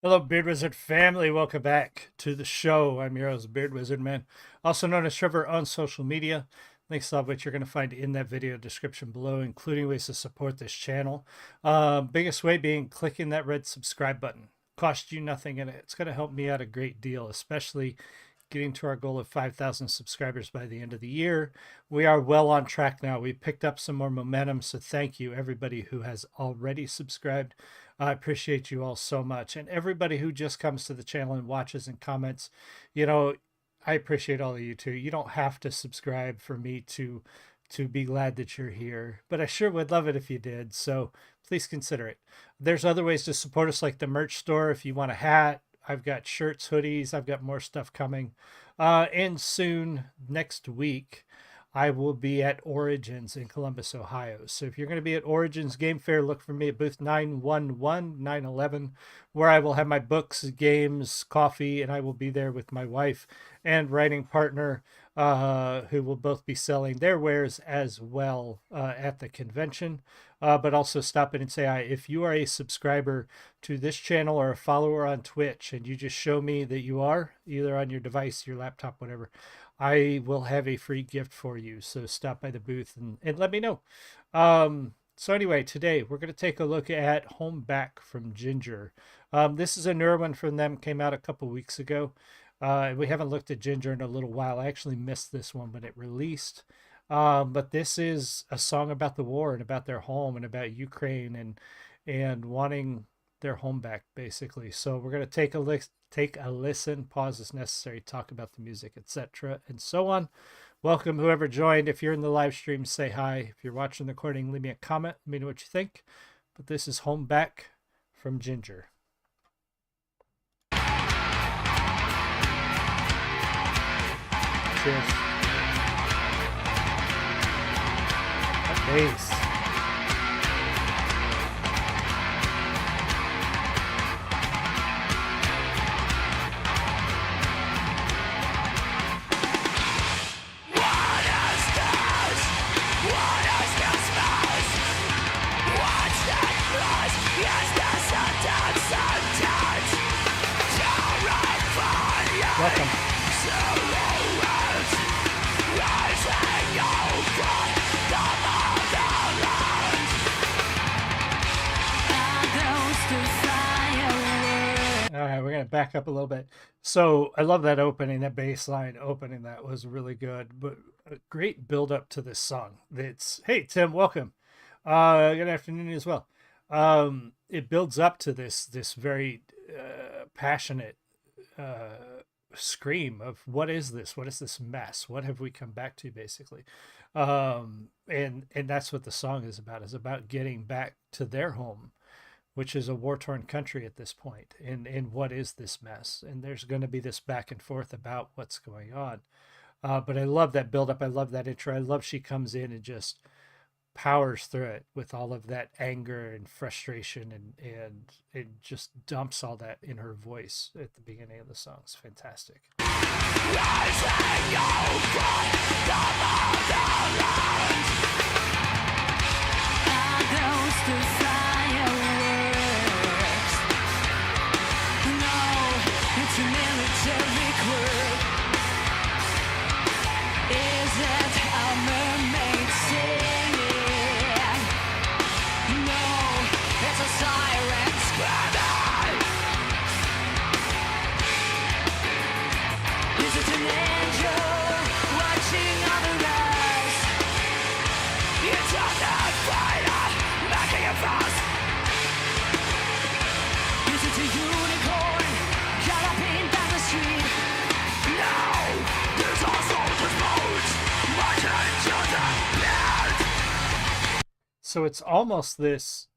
Hello, Beard Wizard family. Welcome back to the show. I'm your host, Beard Wizard Man, also known as Trevor on social media. Links of which you're going to find in that video description below, including ways to support this channel. Biggest way being clicking that red subscribe button. Cost you nothing, and it's going to help me out a great deal, especially getting to our goal of 5,000 subscribers by the end of the year. We are well on track now. We picked up some more momentum, so thank you everybody who has already subscribed. I appreciate you all so much, and everybody who just comes to the channel and watches and comments. You know, I appreciate all of you too. You don't have to subscribe for me to be glad that you're here, but I sure would love it if you did. So please consider it. There's other ways to support us, like the merch store. If you want a hat, I've got shirts, hoodies. I've got more stuff coming. And soon, next week, I will be at Origins in Columbus, Ohio. So if you're going to be at Origins Game Fair, look for me at booth 911, 911, where I will have my books, games, coffee, and I will be there with my wife and writing partner, who will both be selling their wares as well at the convention. But also stop in and say hi. If you are a subscriber to this channel or a follower on Twitch and you just show me that you are, either on your device, your laptop, whatever, I will have a free gift for you. So stop by the booth and let me know. So anyway, today we're going to take a look at Home Back from Jinjer. This is a newer one from them, came out a couple weeks ago. We haven't looked at Jinjer in a little while. I actually missed this one when it released. But this is a song about the war and about their home and about Ukraine and wanting their home back, basically. So we're going to take a listen, pause as necessary, talk about the music, etc., and so on. Welcome whoever joined. If you're in the live stream, say hi. If you're watching the recording, leave me a comment. Let me know what you think. But this is Home Back from Jinjer. Cheers. Bass. Welcome. All right, we're going to back up a little bit. So I love that opening, that bass line opening. That was really good, but a great build up to this song. It's, hey, Tim, welcome. Good afternoon as well. It builds up to this very passionate scream of what is this? What is this mess? What have we come back to, basically? And that's what the song is about. Is about getting back to their home, which is a war-torn country at this point, and what is this mess? And there's going to be this back and forth about what's going on. But I love that build-up. I love that intro. I love she comes in and just powers through it with all of that anger and frustration, and it just dumps all that in her voice at the beginning of the song. It's fantastic. So it's almost this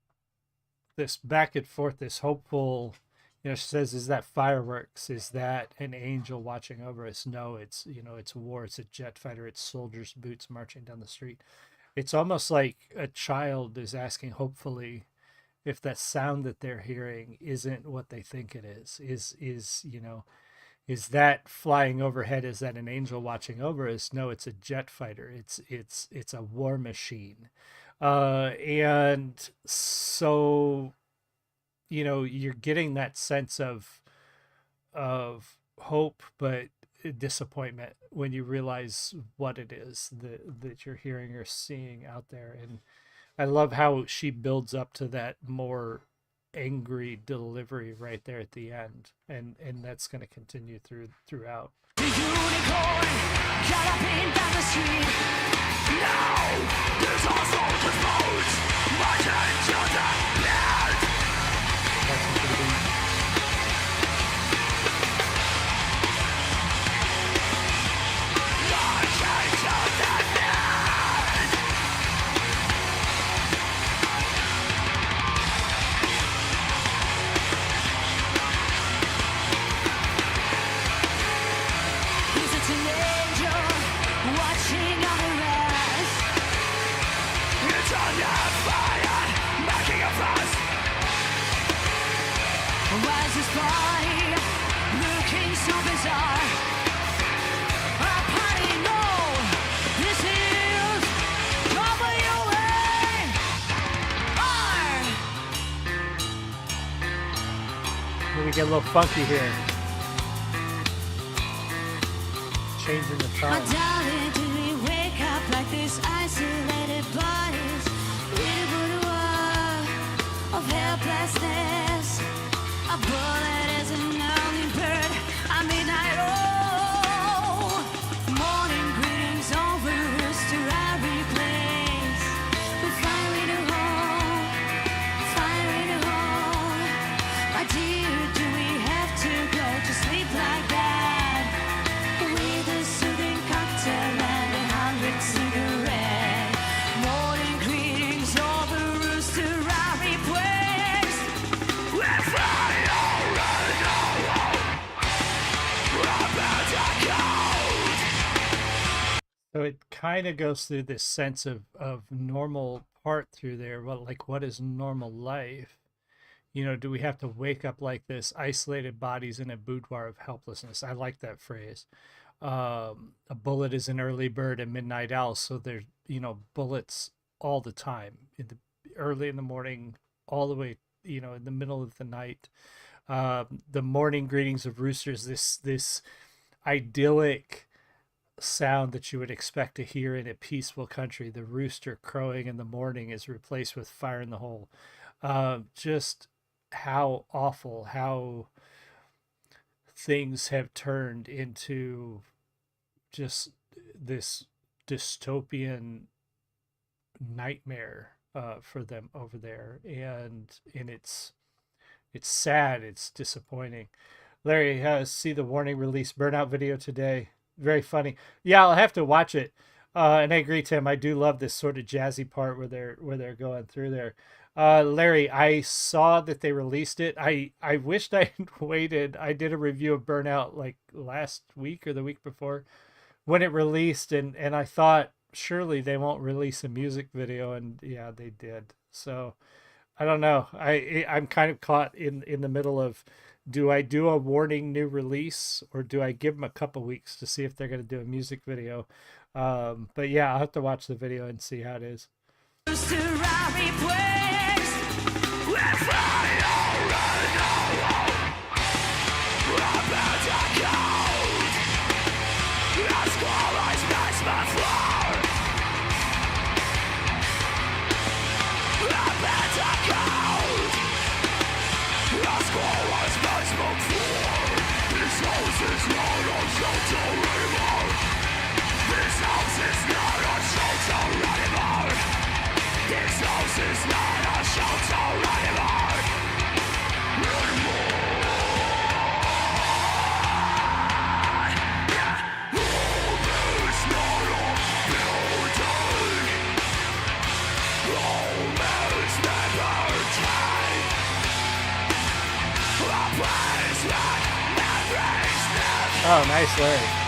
back and forth, this hopeful, she says, is that fireworks? Is that an angel watching over us? No, it's, it's war. It's a jet fighter. It's soldiers' boots marching down the street. It's almost like a child is asking, hopefully, if that sound that they're hearing isn't what they think it is. Is that flying overhead? Is that an angel watching over us? No, it's a jet fighter. It's a war machine. And so, you know, you're getting that sense of hope, but disappointment when you realize what it is that you're hearing or seeing out there. And I love how she builds up to that more angry delivery right there at the end, and that's going to continue throughout. The unicorn galloping down the street. Now there's also the boats marching to the bed. Marching to the bed. He's a teenager watching on the rest. It's on the fire, making a fuss. Why is his body looking so bizarre? A party, no, this is WAR. We get a little funky here, changing the My tone. darling, did we wake up like these isolated bodies in a boudoir of helplessness? A bullet is an early bird, a midnight oh. Morning greetings over Restaurant place. We finally do home, finally do home. My dear, do we have to go to sleep like that? With a soothing cocktail and 100 cigarettes. Morning greetings over Restaurant place. We're flying already now. About to go. So it kind of goes through this sense of normal part through there. Well, like, what is normal life? You know, do we have to wake up like this, isolated bodies in a boudoir of helplessness? I like that phrase. A bullet is an early bird, a midnight owl. So there's, you know, bullets all the time, early in the morning, all the way, you know, in the middle of the night. The morning greetings of roosters, this idyllic sound that you would expect to hear in a peaceful country. The rooster crowing in the morning is replaced with fire in the hole. Just how awful, how things have turned into just this dystopian nightmare for them over there. And it's sad, it's disappointing. Larry, see the warning release burnout video today. Very funny. Yeah, I'll have to watch it. And I agree, Tim. I do love this sort of jazzy part where they're going through there. Larry, I saw that they released it. I wished I had waited. I did a review of Burnout like last week or the week before when it released, and I thought surely they won't release a music video, and yeah, they did. So I don't know. I'm kind of caught in the middle of, do I do a warning new release or do I give them a couple weeks to see if they're going to do a music video? But yeah, I'll have to watch the video and see how it is. Oh, nice, Larry.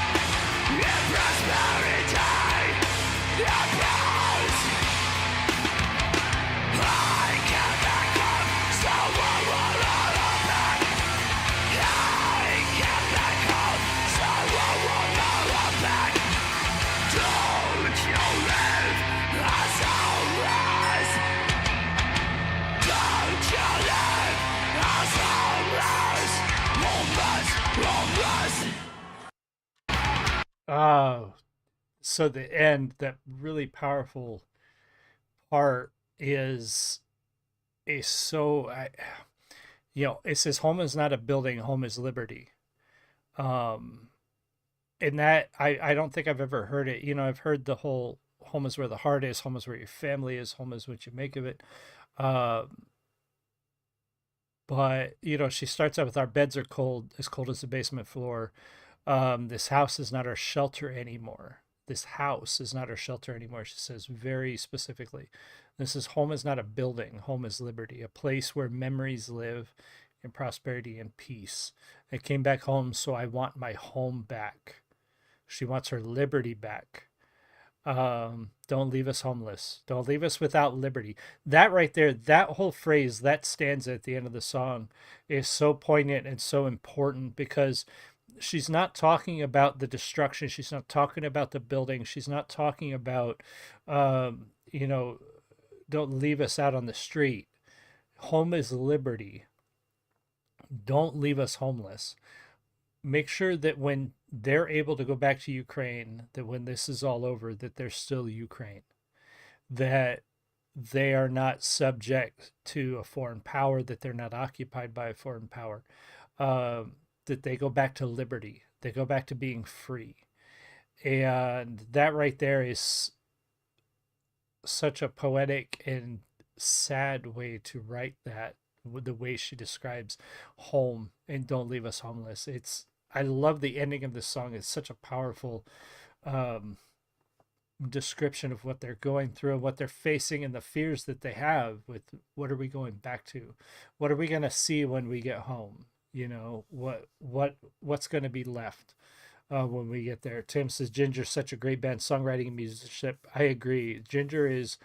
Oh, so the end, that really powerful part is so it says home is not a building, home is liberty. Um, and that I don't think I've ever heard it. I've heard the whole home is where the heart is, home is where your family is, home is what you make of it. Um, but she starts out with our beds are cold as the basement floor. This house is not our shelter anymore. This house is not our shelter anymore, she says very specifically. This is home is not a building, home is liberty, a place where memories live in prosperity and peace. I came back home, so I want my home back. She wants her liberty back. Don't leave us homeless. Don't leave us without liberty. That right there, that whole phrase, that stanza at the end of the song is so poignant and so important because she's not talking about the destruction. She's not talking about the building. She's not talking about, um, you know, don't leave us out on the street. Home is liberty. Don't leave us homeless. Make sure that when they're able to go back to Ukraine, that when this is all over, that they're still Ukraine, that they are not subject to a foreign power, that they're not occupied by a foreign power, that they go back to liberty, they go back to being free. And that right there is such a poetic and sad way to write that, with the way she describes home and don't leave us homeless. I love the ending of this song. It's such a powerful um, description of what they're going through, what they're facing, and the fears that they have with what are we going back to, what are we going to see when we get home, what's going to be left when we get there. Tim says Jinjer's such a great band, songwriting and musicianship. I agree. Jinjer is,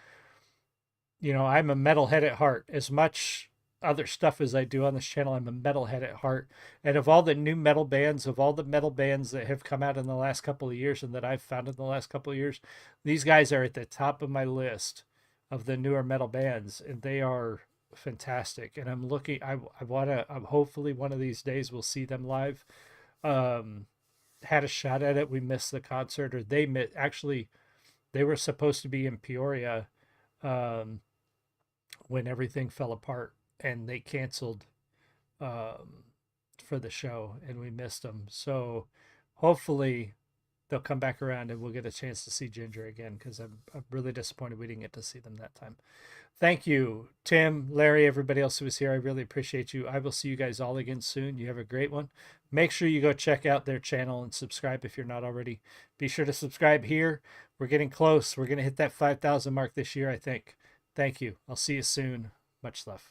I'm a metalhead at heart. As much other stuff as I do on this channel, I'm a metalhead at heart. And of all the new metal bands, of all the metal bands that have come out in the last couple of years and that I've found in the last couple of years, these guys are at the top of my list of the newer metal bands, and they are fantastic. And I'm looking, I want to, hopefully one of these days we'll see them live. Had a shot at it. We missed the concert, or actually, they were supposed to be in Peoria um, when everything fell apart, and they canceled for the show, and we missed them. So hopefully they'll come back around and we'll get a chance to see Jinjer again, because I'm really disappointed we didn't get to see them that time. Thank you, Tim, Larry, everybody else who was here. I really appreciate you. I will see you guys all again soon. You have a great one. Make sure you go check out their channel and subscribe if you're not already. Be sure to subscribe here. We're getting close. We're going to hit that 5,000 mark this year, I think. Thank you. I'll see you soon. Much love.